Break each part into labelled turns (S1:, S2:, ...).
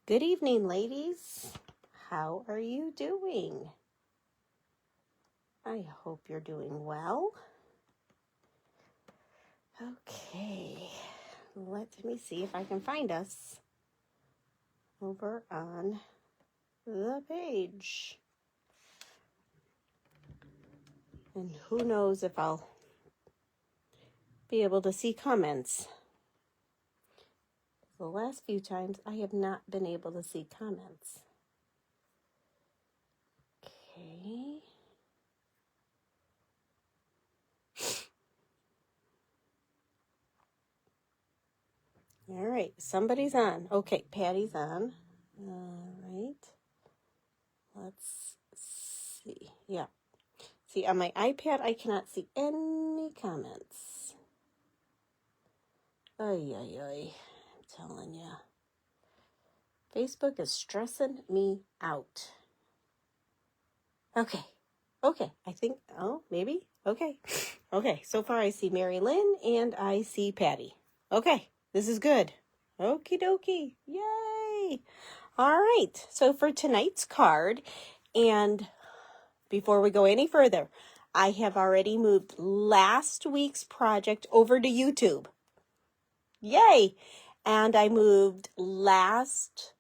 S1: Good evening, ladies. How are you doing? I hope you're doing well. Okay, let me see if I can find us over on the page. And who knows if I'll be able to see comments. The last few times I have not been able to see comments. Okay. All right, somebody's on. Okay, Patty's on. All right. Let's see. Yeah. See, on my iPad, I cannot see any comments. Ay, ay, ay. I'm telling ya. Facebook is stressing me out. Okay. I think, maybe. Okay. So far I see Mary Lynn and I see Patty. Okay. This is good. Okie dokie. Yay. All right. So for tonight's card, and before we go any further, I have already moved last week's project over to YouTube. Yay! And I moved last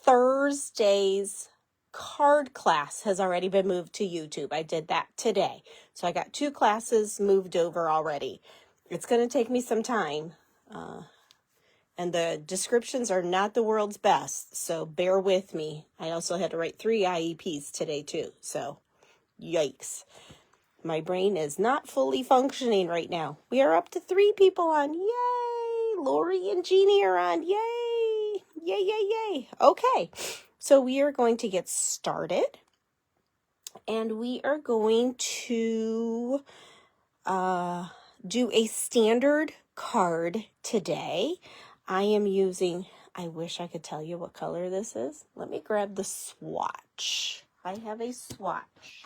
S1: Thursday's card class has already been moved to YouTube. I did that today. So I got 2 classes moved over already. It's going to take me some time. And the descriptions are not the world's best, so bear with me. I also had to write 3 IEPs today too, so yikes. My brain is not fully functioning right now. We are up to 3 people on. Yay! Lori and Jeannie are on. Yay! Yay, yay, yay. Okay, so we are going to get started. And we are going to do a standard card today. I am using, I wish I could tell you what color this is. Let me grab the swatch. I have a swatch.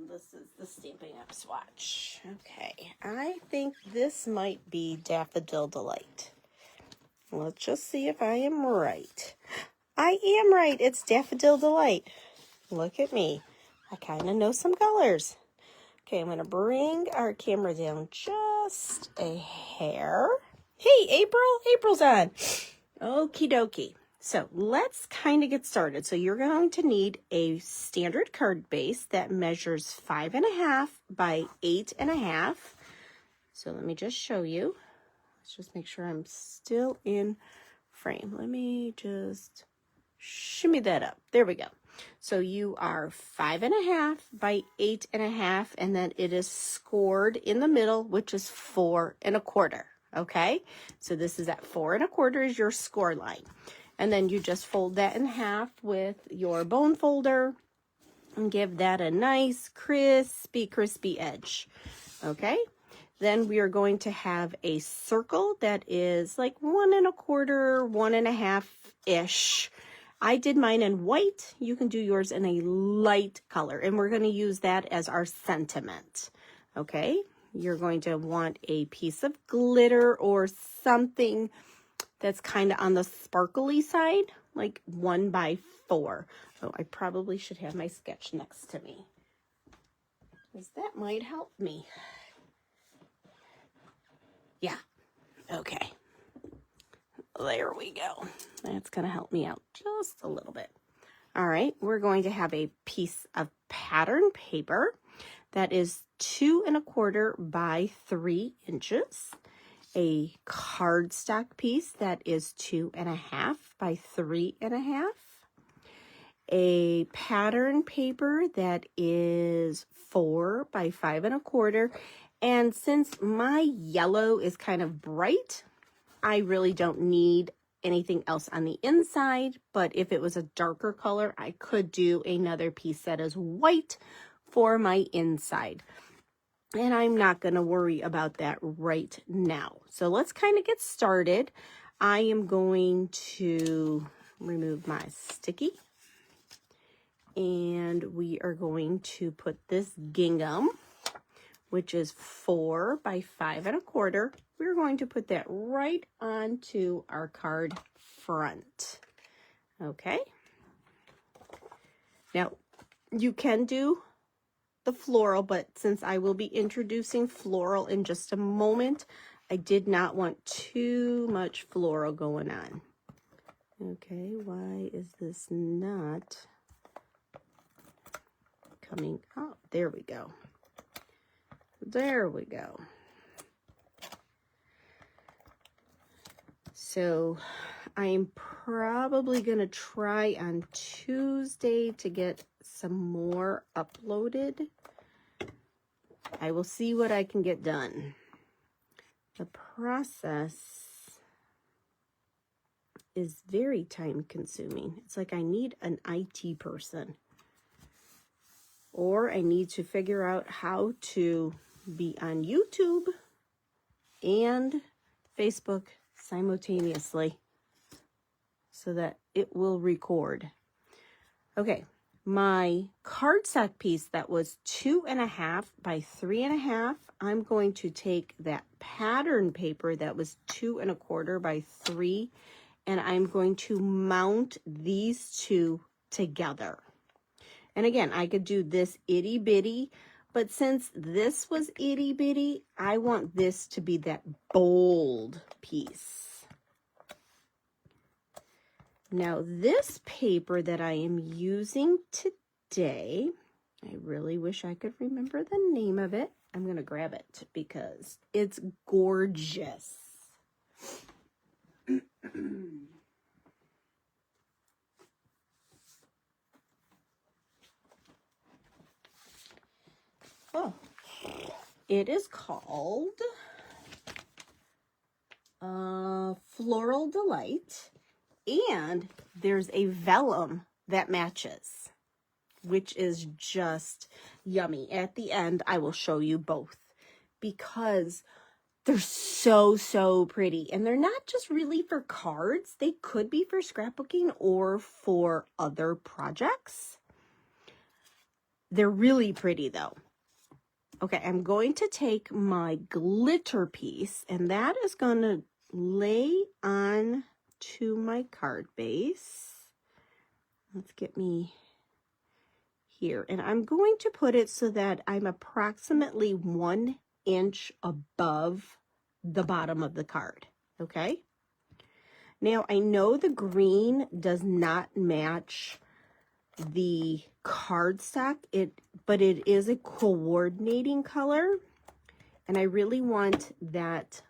S1: This is the Stampin Up swatch. Okay, I think this might be Daffodil Delight. Let's just see if I am right. I am right. It's Daffodil Delight. Look at me. I kind of know some colors. Okay, I'm going to bring our camera down just a hair. Hey, April. April's on. Okie dokie. So let's kind of get started. So you're going to need a standard card base that measures 5.5 by 8.5. So let me just show you. Let's just make sure I'm still in frame. Let me just shimmy that up. There we go. So you are 5.5 by 8.5, and then it is scored in the middle, which is 4.25. Okay, so this is at 4.25 is your score line. And then you just fold that in half with your bone folder and give that a nice crispy edge. Okay, then we are going to have a circle that is like 1.25, 1.5-ish. I did mine in white. You can do yours in a light color, and we're going to use that as our sentiment. Okay, you're going to want a piece of glitter or something that's kind of on the sparkly side, like 1 by 4. Oh, I probably should have my sketch next to me, because that might help me. Yeah, okay. There we go. That's going to help me out just a little bit. All right, we're going to have a piece of pattern paper that is 2.25 by 3 inches. A cardstock piece that is 2.5 by 3.5. A pattern paper that is 4 by 5.25. And since my yellow is kind of bright, I really don't need anything else on the inside, but if it was a darker color, I could do another piece that is white for my inside. And I'm not going to worry about that right now. So let's kind of get started. I am going to remove my sticky. And we are going to put this gingham which is 4 by 5 1/4. We're going to put that right onto our card front. Okay. Now, you can do the floral, but since I will be introducing floral in just a moment, I did not want too much floral going on. Okay, why is this not coming up? There we go. There we go. So I'm probably going to try on Tuesday to get some more uploaded. I will see what I can get done. The process is very time consuming. It's like I need an IT person, or I need to figure out how to be on YouTube and Facebook simultaneously so that it will record. Okay, my cardstock piece that was 2.5 by 3.5, I'm going to take that pattern paper that was 2 1/4 by 3, and I'm going to mount these two together. And again, I could do this itty bitty, but since this was itty bitty, I want this to be that bold piece. Now, this paper that I am using today, I really wish I could remember the name of it. I'm going to grab it because it's gorgeous. Oh, it is called Floral Delight, and there's a vellum that matches, which is just yummy. At the end, I will show you both because they're so pretty, and they're not just really for cards. They could be for scrapbooking or for other projects. They're really pretty though. Okay, I'm going to take my glitter piece, and that is going to lay on to my card base. Let's get me here. And I'm going to put it so that I'm approximately 1 inch above the bottom of the card. Okay? Now, I know the green does not match the cardstock, but it is a coordinating color, and I really want that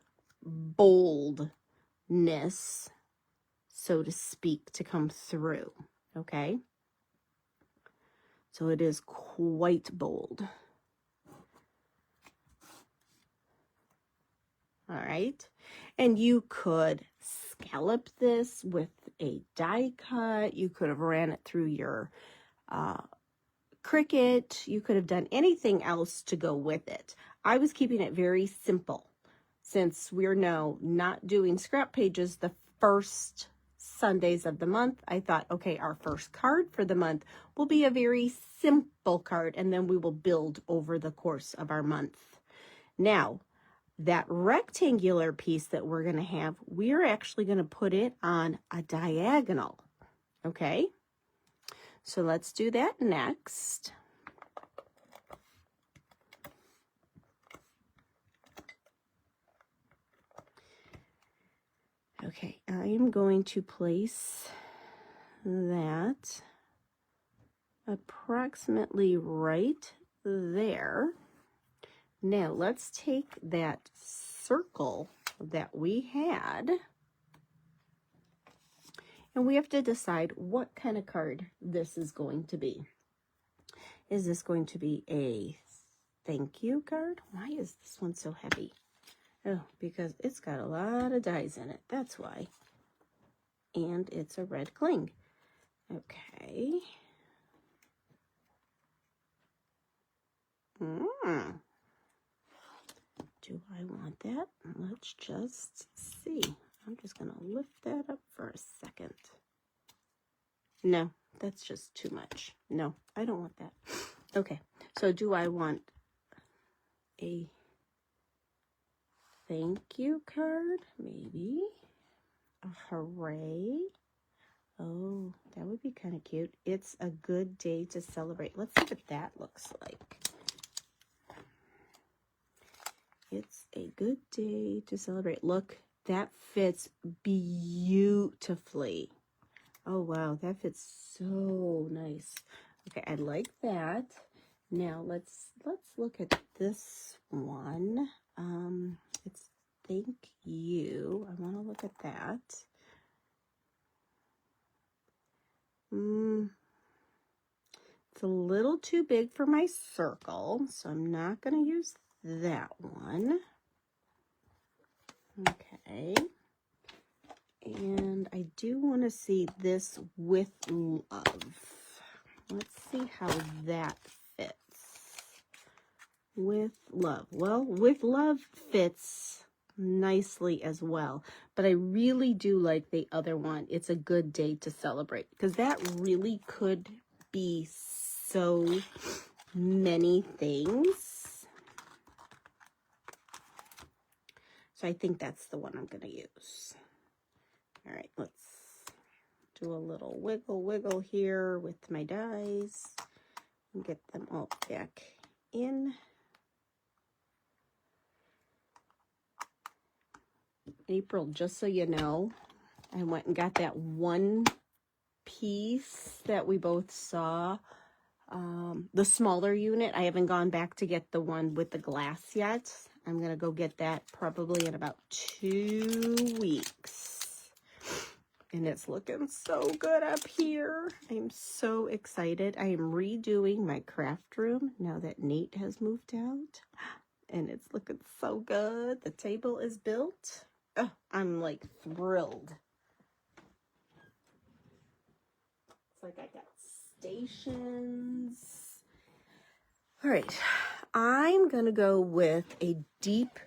S1: boldness, so to speak, to come through. Okay, so it is quite bold. All right, and you could scallop this with a die cut. You could have ran it through your Cricut. You could have done anything else to go with it. I was keeping it very simple since we're now not doing scrap pages the first Sundays of the month. I thought, okay, our first card for the month will be a very simple card, and then we will build over the course of our month. Now, that rectangular piece that we're going to have, we're actually going to put it on a diagonal. Okay? So let's do that next. Okay, I am going to place that approximately right there. Now let's take that circle that we had, and we have to decide what kind of card this is going to be. Is this going to be a thank you card? Why is this one so heavy? Oh, because it's got a lot of dies in it. That's why. And it's a red cling. Okay. Do I want that? Let's just see. I'm just going to lift that up for a second. No, that's just too much. No, I don't want that. Okay, so do I want a thank you card, maybe. A hooray. Oh, that would be kind of cute. It's a good day to celebrate. Let's see what that looks like. It's a good day to celebrate. Look, that fits beautifully. Oh, wow, that fits so nice. Okay, I like that. Now, let's look at this one. It's thank you. I want to look at that. It's a little too big for my circle, so I'm not going to use that one. Okay. And I do want to see this with love. Let's see how that fits. With love. Well, with love fits nicely as well, but I really do like the other one. It's a good day to celebrate, because that really could be so many things. So I think that's the one I'm going to use. All right, let's do a little wiggle here with my dies and get them all back in. April, just so you know, I went and got that one piece that we both saw, the smaller unit. I haven't gone back to get the one with the glass yet. I'm going to go get that probably in about 2 weeks. And it's looking so good up here. I'm so excited. I am redoing my craft room now that Nate has moved out. And it's looking so good. The table is built. Oh, I'm like thrilled. It's like I got stations. All right, I'm gonna go with a deep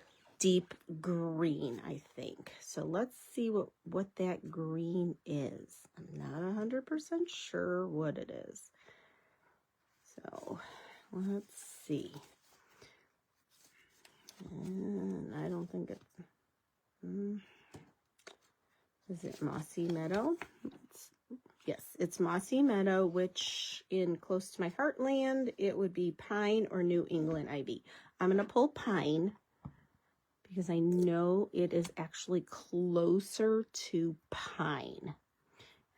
S1: green, I think. So let's see what that green is. I'm not 100% sure what it is. So let's see. And I don't think it's, is it Mossy Meadow? Yes, it's Mossy Meadow, which in close to my heartland, it would be Pine or New England Ivy. I'm going to pull Pine because I know it is actually closer to Pine.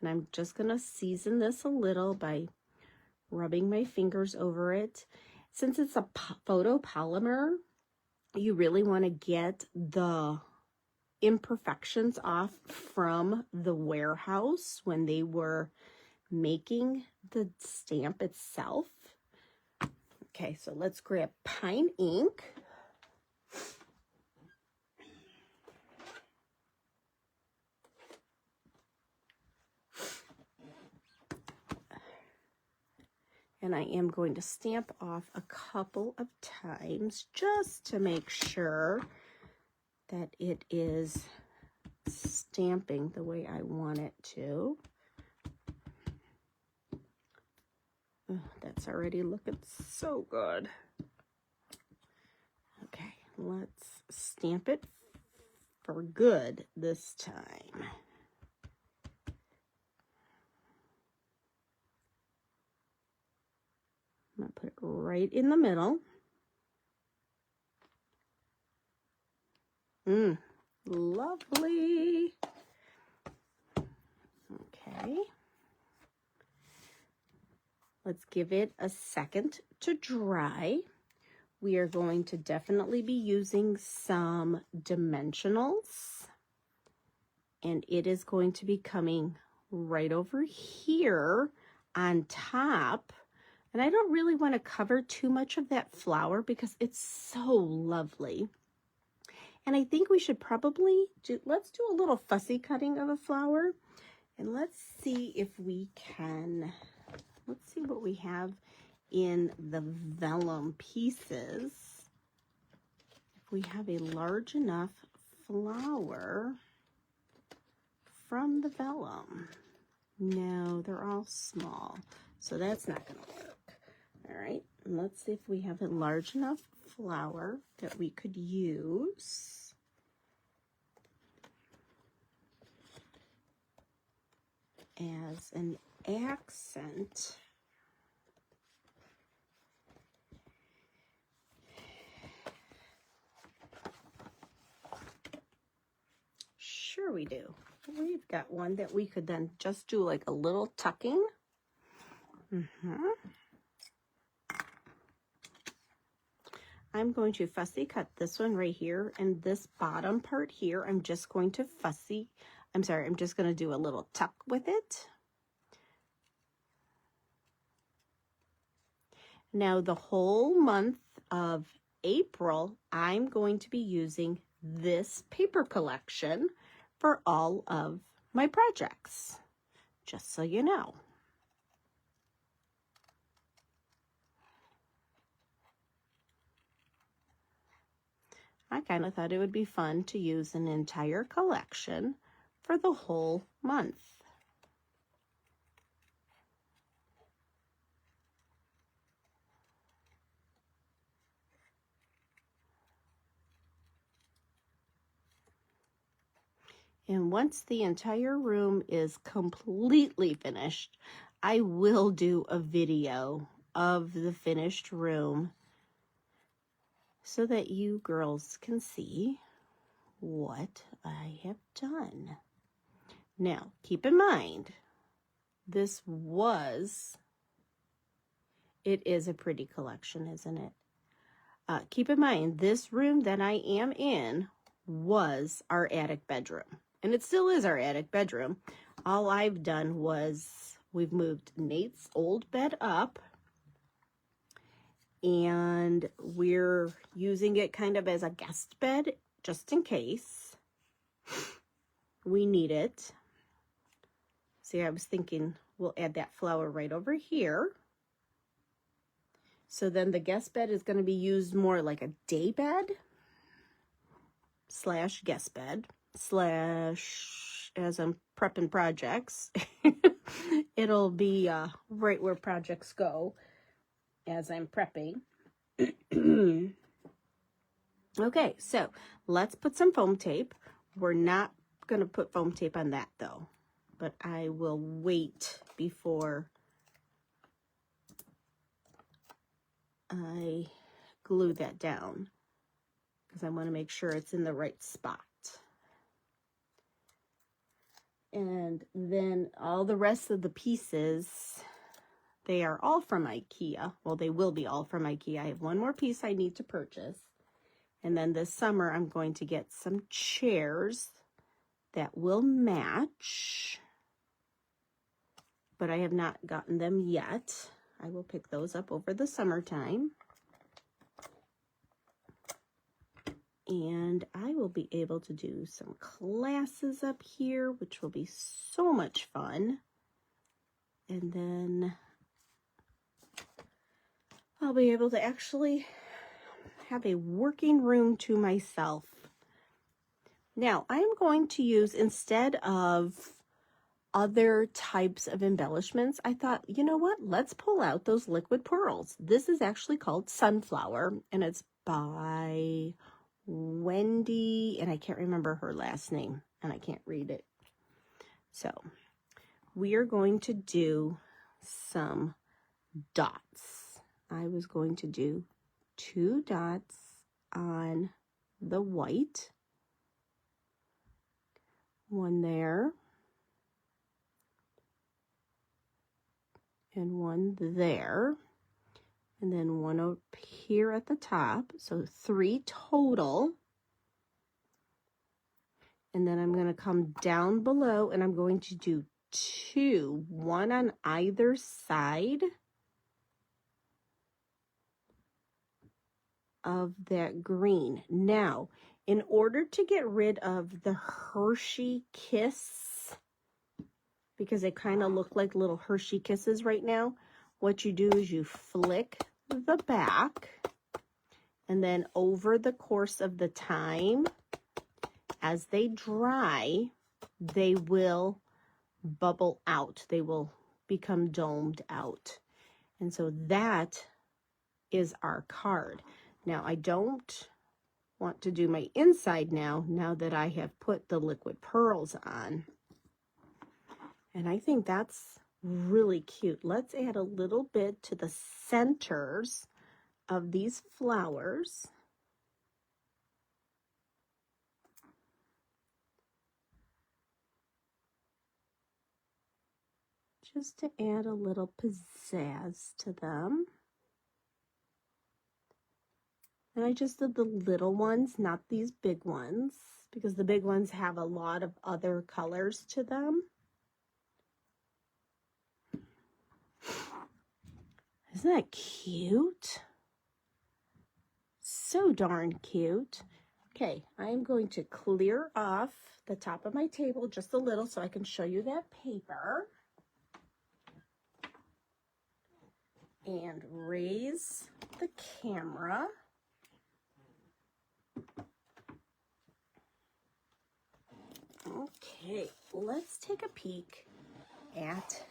S1: And I'm just going to season this a little by rubbing my fingers over it. Since it's a photopolymer, you really want to get the imperfections off from the warehouse when they were making the stamp itself. Okay, so let's grab Pine ink. And I am going to stamp off a couple of times just to make sure that it is stamping the way I want it to. Oh, that's already looking so good. Okay, let's stamp it for good this time. I'm going to put it right in the middle. Lovely. Okay. Let's give it a second to dry. We are going to definitely be using some dimensionals. And it is going to be coming right over here on top. And I don't really want to cover too much of that flower because it's so lovely. And I think we should probably let's do a little fussy cutting of a flower. And let's see if we can, let's see what we have in the vellum pieces. If we have a large enough flower from the vellum. No, they're all small. So that's not going to work. All right, and let's see if we have a large enough flower that we could use. As an accent. Sure we do. We've got one that we could then just do like a little tucking. I'm going to fussy cut this one right here, and this bottom part here, I'm just going to I'm just going to do a little tuck with it. Now the whole month of April, I'm going to be using this paper collection for all of my projects, just so you know. I kind of thought it would be fun to use an entire collection for the whole month. And once the entire room is completely finished, I will do a video of the finished room so that you girls can see what I have done. Now, keep in mind, it is a pretty collection, isn't it? Keep in mind, this room that I am in was our attic bedroom. And it still is our attic bedroom. All I've done was we've moved Nate's old bed up, and we're using it kind of as a guest bed just in case we need it. See, I was thinking we'll add that flower right over here. So then the guest bed is going to be used more like a day bed / guest bed / as I'm prepping projects. It'll be right where projects go as I'm prepping. Okay, so let's put some foam tape. We're not going to put foam tape on that though, but I will wait before I glue that down because I want to make sure it's in the right spot. And then all the rest of the pieces, they are all from IKEA. Well, they will be all from IKEA. I have one more piece I need to purchase. And then this summer, I'm going to get some chairs that will match. But I have not gotten them yet. I will pick those up over the summertime. And I will be able to do some classes up here, which will be so much fun. And then I'll be able to actually have a working room to myself. Now, I'm going to use, instead of other types of embellishments, I thought, you know what? Let's pull out those liquid pearls. This is actually called Sunflower, and it's by Wendy, and I can't remember her last name, and I can't read it. So we are going to do some dots. I was going to do 2 dots on the white, one there, and one there, and then one up here at the top, so 3 total. And then I'm going to come down below and I'm going to do 2, one on either side of that green. Now, in order to get rid of the Hershey Kiss, because they kind of look like little Hershey Kisses right now, what you do is you flick the back, and then over the course of the time, as they dry, they will bubble out. They will become domed out. And so that is our card. Now I don't want to do my inside now that I have put the liquid pearls on. And I think that's really cute. Let's add a little bit to the centers of these flowers. Just to add a little pizzazz to them. And I just did the little ones, not these big ones, because the big ones have a lot of other colors to them. Isn't that cute? So darn cute. Okay, I am going to clear off the top of my table just a little so I can show you that paper. And raise the camera. Okay, let's take a peek at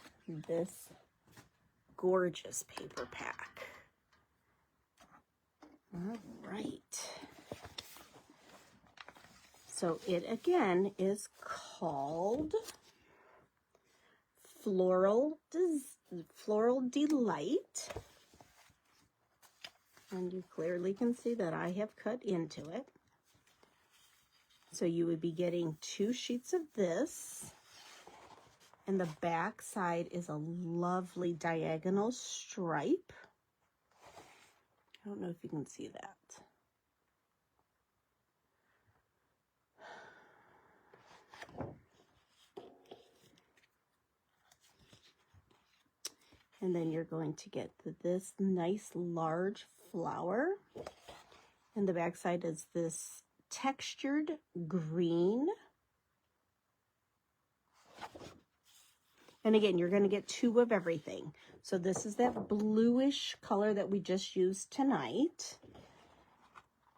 S1: this gorgeous paper pack. All right. So it again is called Floral Delight. And you clearly can see that I have cut into it. So you would be getting 2 sheets of this. And the back side is a lovely diagonal stripe. I don't know if you can see that. And then you're going to get this nice large flower. And the back side is this textured green. And again, you're going to get 2 of everything. So this is that bluish color that we just used tonight.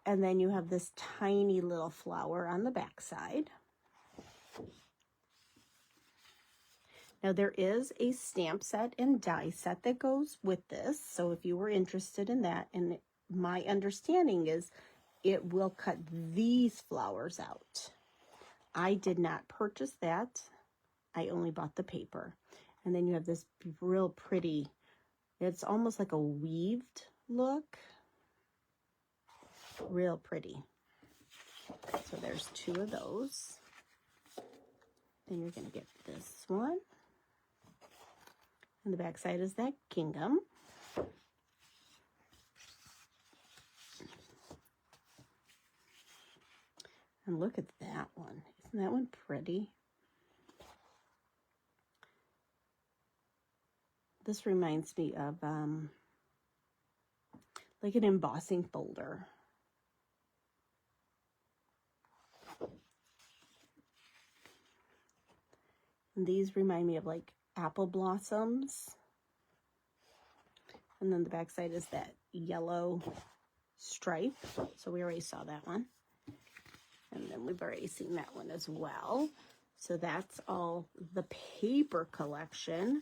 S1: And then you have this tiny little flower on the back side. Now there is a stamp set and die set that goes with this. So if you were interested in that, and my understanding is it will cut these flowers out. I did not purchase that. I only bought the paper. And then you have this real pretty, it's almost like a weaved look. Real pretty. So there's 2 of those. Then you're going to get this one. And the back side is that gingham. And look at that one. Isn't that one pretty? This reminds me of like an embossing folder. And these remind me of like apple blossoms. And then the back side is that yellow stripe. So we already saw that one. And then we've already seen that one as well. So that's all the paper collection.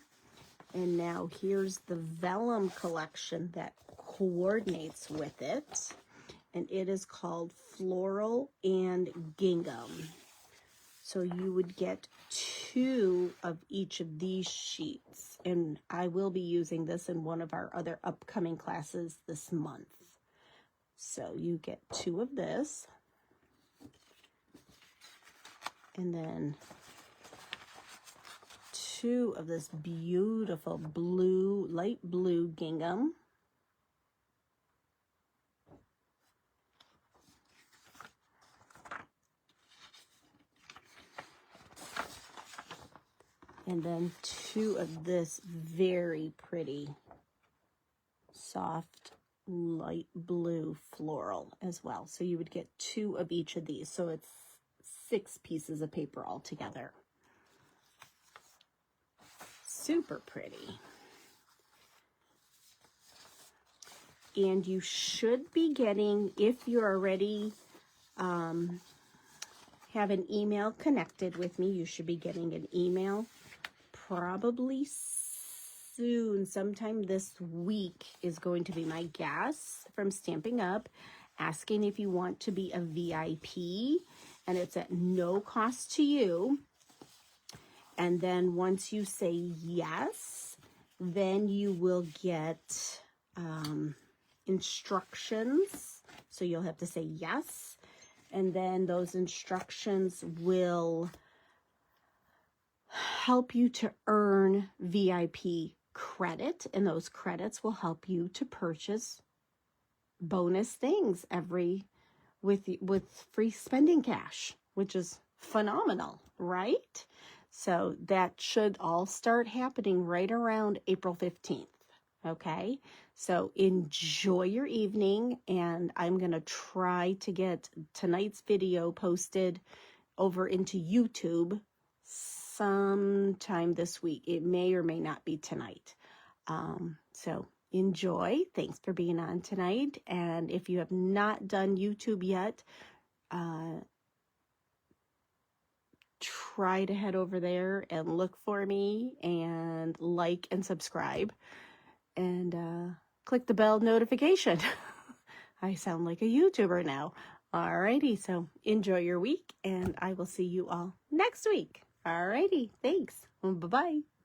S1: And now here's the vellum collection that coordinates with it. And it is called Floral and Gingham. So you would get 2 of each of these sheets. And I will be using this in one of our other upcoming classes this month. So you get 2 of this. And then 2 of this beautiful blue, light blue gingham. And then 2 of this very pretty, soft, light blue floral as well. So you would get 2 of each of these. So it's 6 pieces of paper altogether. Super pretty. And you should be getting, if you're already have an email connected with me, you should be getting an email probably soon, sometime this week, is going to be my guest from Stampin' Up, asking if you want to be a VIP, and it's at no cost to you. And then once you say yes, then you will get instructions. So you'll have to say yes, and then those instructions will help you to earn VIP credit, and those credits will help you to purchase bonus things with free spending cash, which is phenomenal, right? So that should all start happening right around April 15th. Okay, so enjoy your evening, and I'm gonna try to get tonight's video posted over into YouTube sometime this week. It may or may not be tonight. So enjoy. Thanks for being on tonight. And if you have not done YouTube yet, try to head over there and look for me and like and subscribe and click the bell notification. I sound like a YouTuber now. Alrighty, so enjoy your week, and I will see you all next week. Alrighty, thanks. Bye-bye.